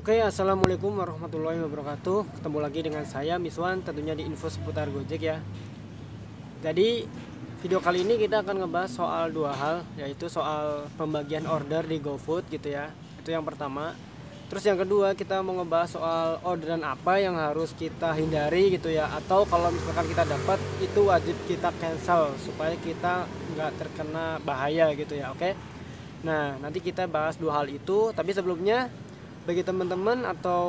Oke, assalamualaikum warahmatullahi wabarakatuh. Ketemu lagi dengan saya Miswan, tentunya di info seputar Gojek ya. Jadi video kali ini kita akan ngebahas soal dua hal, yaitu soal pembagian order di GoFood gitu ya. Itu yang pertama. Terus yang kedua kita mau ngebahas soal orderan apa yang harus kita hindari gitu ya. Atau kalau misalkan kita dapat itu wajib kita cancel supaya kita nggak terkena bahaya gitu ya. Oke. Nah, nanti kita bahas dua hal itu. Tapi sebelumnya, bagi teman-teman atau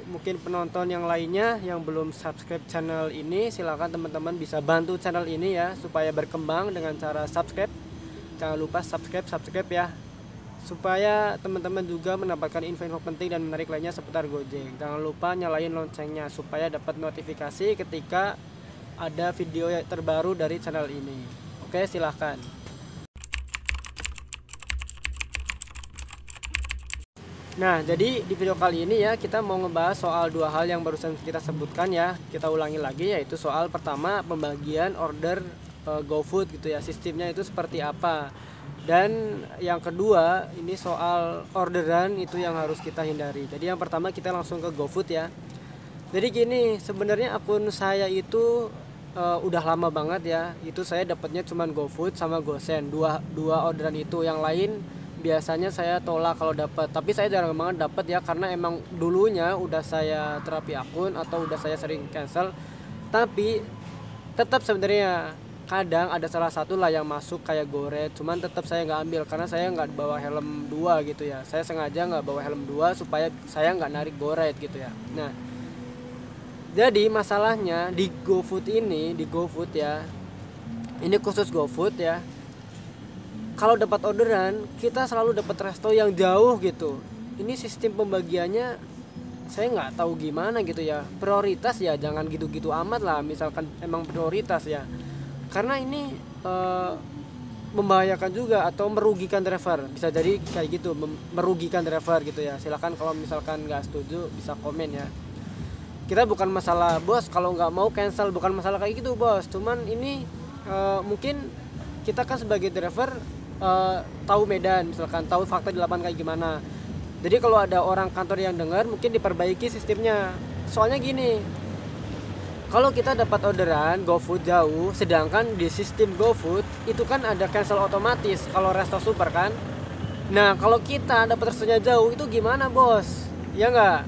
mungkin penonton yang lainnya yang belum subscribe channel ini, silakan teman-teman bisa bantu channel ini ya supaya berkembang dengan cara subscribe. Jangan lupa subscribe ya, supaya teman-teman juga mendapatkan info-info penting dan menarik lainnya seputar Gojek. Jangan lupa nyalain loncengnya supaya dapat notifikasi ketika ada video terbaru dari channel ini. Oke, silahkan. Nah, jadi di video kali ini ya kita mau ngebahas soal dua hal yang barusan kita sebutkan ya. Kita ulangi lagi, yaitu soal pertama pembagian order GoFood gitu ya. Sistemnya itu seperti apa. Dan yang kedua ini soal orderan itu yang harus kita hindari. Jadi yang pertama kita langsung ke GoFood ya. Jadi gini, sebenarnya akun saya itu udah lama banget ya. Itu saya dapatnya cuman GoFood sama GoSend. Dua orderan itu, yang lain biasanya saya tolak kalau dapat, tapi saya jarang banget dapat ya, karena emang dulunya udah saya terapi akun atau udah saya sering cancel. Tapi tetap sebenarnya kadang ada salah satu lah yang masuk kayak Goret, cuman tetap saya nggak ambil karena saya nggak bawa helm 2 gitu ya. Saya sengaja nggak bawa helm 2 supaya saya nggak narik Goret gitu ya. Nah, jadi masalahnya di GoFood ini, di GoFood ya, ini khusus GoFood ya, kalau dapat orderan kita selalu dapat resto yang jauh gitu. Ini sistem pembagiannya saya nggak tahu gimana gitu ya. Prioritas ya jangan gitu-gitu amat lah, misalkan emang prioritas ya, karena ini membahayakan juga atau merugikan driver. Bisa jadi kayak gitu, merugikan driver gitu ya. Silakan kalau misalkan nggak setuju bisa komen ya. Kita bukan masalah bos kalau nggak mau cancel, bukan masalah kayak gitu bos, cuman ini mungkin kita kan sebagai driver tahu medan, misalkan tahu fakta di lapangan kayak gimana. Jadi kalau ada orang kantor yang dengar, mungkin diperbaiki sistemnya. Soalnya gini, kalau kita dapat orderan GoFood jauh, sedangkan di sistem GoFood itu kan ada cancel otomatis kalau resto super kan. Nah, kalau kita dapat restonya jauh itu gimana bos? Ya nggak?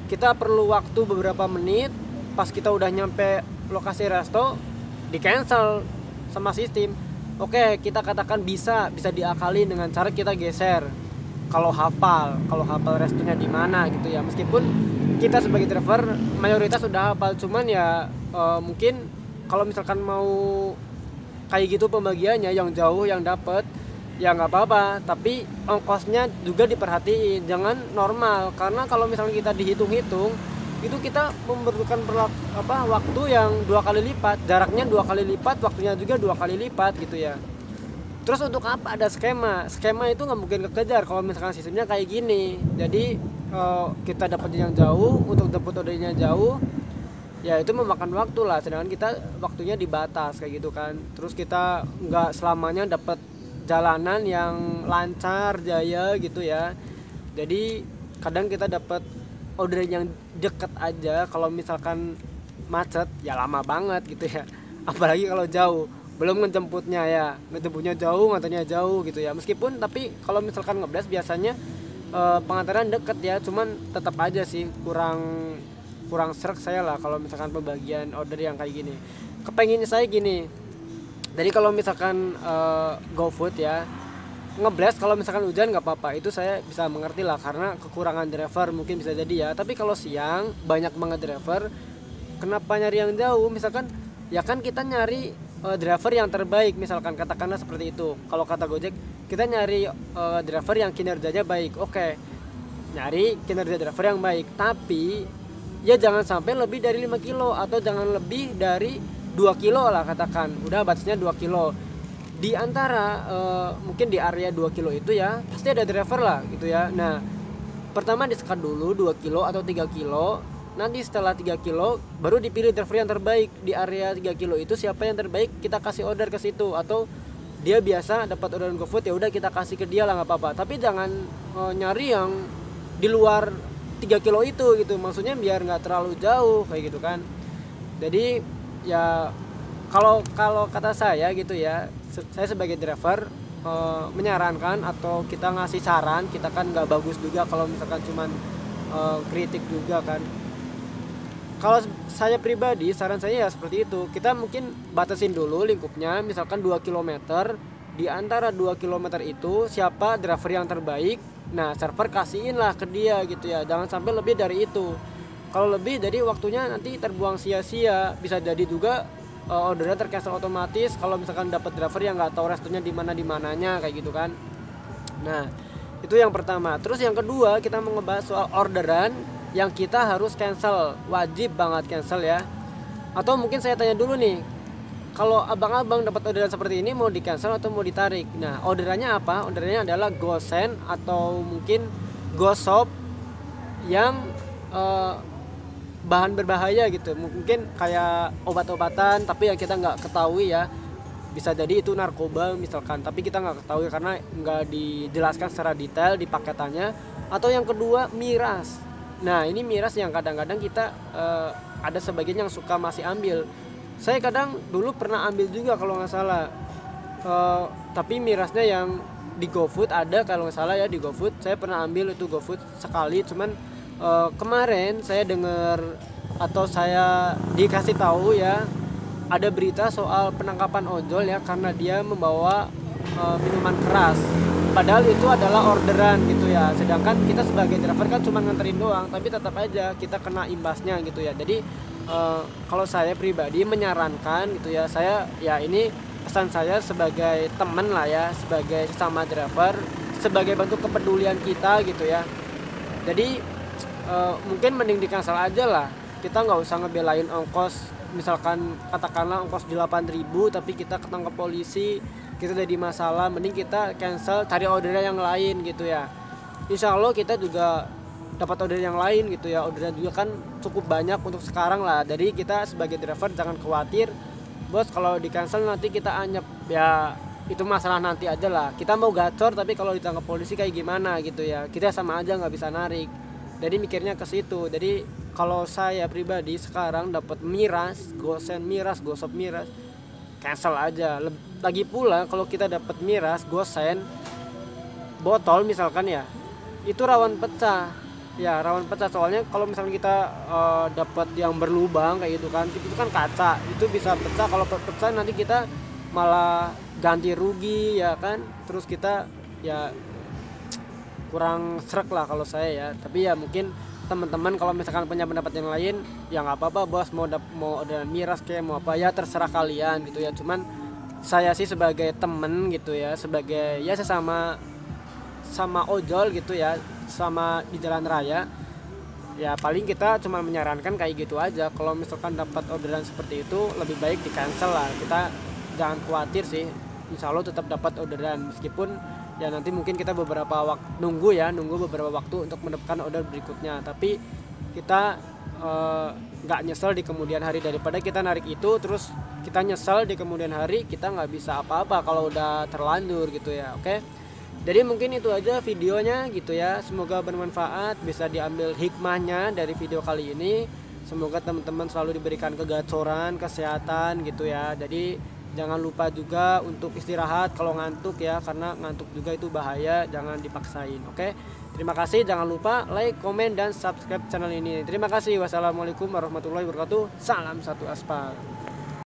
Kita perlu waktu beberapa menit, pas kita udah nyampe lokasi resto di cancel sama sistem. Oke, kita katakan bisa diakali dengan cara kita geser. Kalau hafal restonya di mana gitu ya. Meskipun kita sebagai driver mayoritas udah hafal, cuman ya mungkin kalau misalkan mau kayak gitu pembagiannya yang jauh yang dapet ya nggak apa-apa, tapi ongkosnya juga diperhatiin, jangan normal. Karena kalau misalnya kita dihitung-hitung itu kita memerlukan waktu yang 2 kali lipat, jaraknya 2 kali lipat, waktunya juga 2 kali lipat gitu ya. Terus untuk apa ada skema itu nggak mungkin kekejar kalau misalkan sistemnya kayak gini. Jadi kita dapat yang jauh, untuk jemput ordernya jauh ya itu memakan waktu lah, sedangkan kita waktunya dibatas kayak gitu kan. Terus kita nggak selamanya dapat jalanan yang lancar jaya gitu ya. Jadi kadang kita dapat order yang deket aja, kalau misalkan macet ya lama banget gitu ya. Apalagi kalau jauh, belum ngejemputnya jauh, ngantarnya jauh gitu ya. Meskipun tapi kalau misalkan ngeblast biasanya pengantaran deket ya, cuman tetap aja sih kurang serak saya lah kalau misalkan pembagian order yang kayak gini. Kepengennya saya gini, jadi kalau misalkan GoFood ya ngeblast kalau misalkan hujan nggak apa-apa, itu saya bisa mengerti lah karena kekurangan driver mungkin bisa jadi ya. Tapi kalau siang banyak banget driver, kenapa nyari yang jauh? Misalkan ya kan kita nyari driver yang terbaik, misalkan katakanlah seperti itu. Kalau kata Gojek kita nyari driver yang kinerjanya baik. Oke, nyari kinerja driver yang baik, tapi ya jangan sampai lebih dari 5 kilo atau jangan lebih dari 2 kilo lah, katakan udah batasnya 2 kilo. Di antara mungkin di area 2 kilo itu ya pasti ada driver lah gitu ya. Nah, pertama disekat dulu 2 kilo atau 3 kilo. Nanti setelah 3 kilo baru dipilih driver yang terbaik. Di area 3 kilo itu siapa yang terbaik kita kasih order ke situ. Atau dia biasa dapat orderan GoFood ya udah kita kasih ke dia lah, nggak apa-apa. Tapi jangan nyari yang di luar 3 kilo itu gitu, maksudnya biar nggak terlalu jauh kayak gitu kan. Jadi ya kalau kalau kata saya gitu ya, saya sebagai driver menyarankan atau kita ngasih saran, kita kan nggak bagus juga kalau misalkan cuman kritik juga kan. Kalau saya pribadi saran saya ya seperti itu, kita mungkin batasin dulu lingkupnya, misalkan 2 kilometer. Di antara 2 kilometer itu siapa driver yang terbaik, nah server kasihin lah ke dia gitu ya, jangan sampai lebih dari itu. Kalau lebih jadi waktunya nanti terbuang sia-sia, bisa jadi juga ordernya tercancel otomatis kalau misalkan dapat driver yang nggak tahu restonya di mana di mananya kayak gitu kan. Nah itu yang pertama. Terus yang kedua kita mau ngebahas soal orderan yang kita harus cancel, wajib banget cancel ya. Atau mungkin saya tanya dulu nih, kalau abang-abang dapat orderan seperti ini mau di cancel atau mau ditarik? Nah orderannya apa? Orderannya adalah gosen atau mungkin gosop yang bahan berbahaya gitu, mungkin kayak obat-obatan tapi yang kita nggak ketahui ya, bisa jadi itu narkoba misalkan, tapi kita nggak ketahui karena nggak dijelaskan secara detail di paketannya. Atau yang kedua miras. Nah ini miras yang kadang-kadang kita ada sebagian yang suka masih ambil. Saya kadang dulu pernah ambil juga kalau nggak salah, tapi mirasnya yang di GoFood ada kalau nggak salah ya, di GoFood saya pernah ambil itu GoFood sekali. Cuman kemarin saya dengar atau saya dikasih tahu ya, ada berita soal penangkapan ojol ya karena dia membawa minuman keras, padahal itu adalah orderan gitu ya. Sedangkan kita sebagai driver kan cuma nganterin doang, tapi tetap aja kita kena imbasnya gitu ya. Jadi kalau saya pribadi menyarankan gitu ya, saya ya ini pesan saya sebagai teman lah ya, sebagai sesama driver, sebagai bentuk kepedulian kita gitu ya. Jadi mungkin mending di cancel aja lah, kita nggak usah ngebelain ongkos. Misalkan katakanlah ongkos 8.000 tapi kita ketangkep polisi, kita jadi masalah, mending kita cancel, cari orderan yang lain gitu ya. Insya Allah kita juga dapat orderan yang lain gitu ya, orderan juga kan cukup banyak untuk sekarang lah. Jadi kita sebagai driver jangan khawatir, bos kalau di cancel nanti kita anyep ya, itu masalah nanti aja lah. Kita mau gacor tapi kalau ditangkap polisi kayak gimana gitu ya, kita sama aja nggak bisa narik. Jadi mikirnya ke situ. Jadi kalau saya pribadi sekarang dapat miras, gosen miras, gosop miras, cancel aja. Lagi pula kalau kita dapat miras, gosen, botol misalkan ya, itu rawan pecah. Ya rawan pecah, soalnya kalau misalnya kita dapat yang berlubang kayak gitu kan, itu kan kaca, itu bisa pecah. Kalau pecah nanti kita malah ganti rugi ya kan. Terus kita ya kurang srek lah kalau saya ya. Tapi ya mungkin teman-teman kalau misalkan punya pendapat yang lain ya nggak apa-apa bos, mau orderan miras kayak mau apa ya terserah kalian gitu ya. Cuman saya sih sebagai temen gitu ya, sebagai ya sesama sama ojol gitu ya, sama di jalan raya ya, paling kita cuma menyarankan kayak gitu aja. Kalau misalkan dapat orderan seperti itu lebih baik di cancel lah, kita jangan khawatir sih, insya Allah tetap dapat orderan meskipun ya nanti mungkin kita beberapa waktu nunggu beberapa waktu untuk mendapatkan order berikutnya. Tapi kita nggak nyesel di kemudian hari, daripada kita narik itu terus kita nyesel di kemudian hari, kita nggak bisa apa-apa kalau udah terlanjur gitu ya. Oke, jadi mungkin itu aja videonya gitu ya, semoga bermanfaat, bisa diambil hikmahnya dari video kali ini. Semoga teman-teman selalu diberikan kegacoran, kesehatan gitu ya. Jadi jangan lupa juga untuk istirahat kalau ngantuk ya, karena ngantuk juga itu bahaya, jangan dipaksain. Oke, terima kasih, jangan lupa like, komen, dan subscribe channel ini. Terima kasih, wassalamualaikum warahmatullahi wabarakatuh. Salam satu aspal.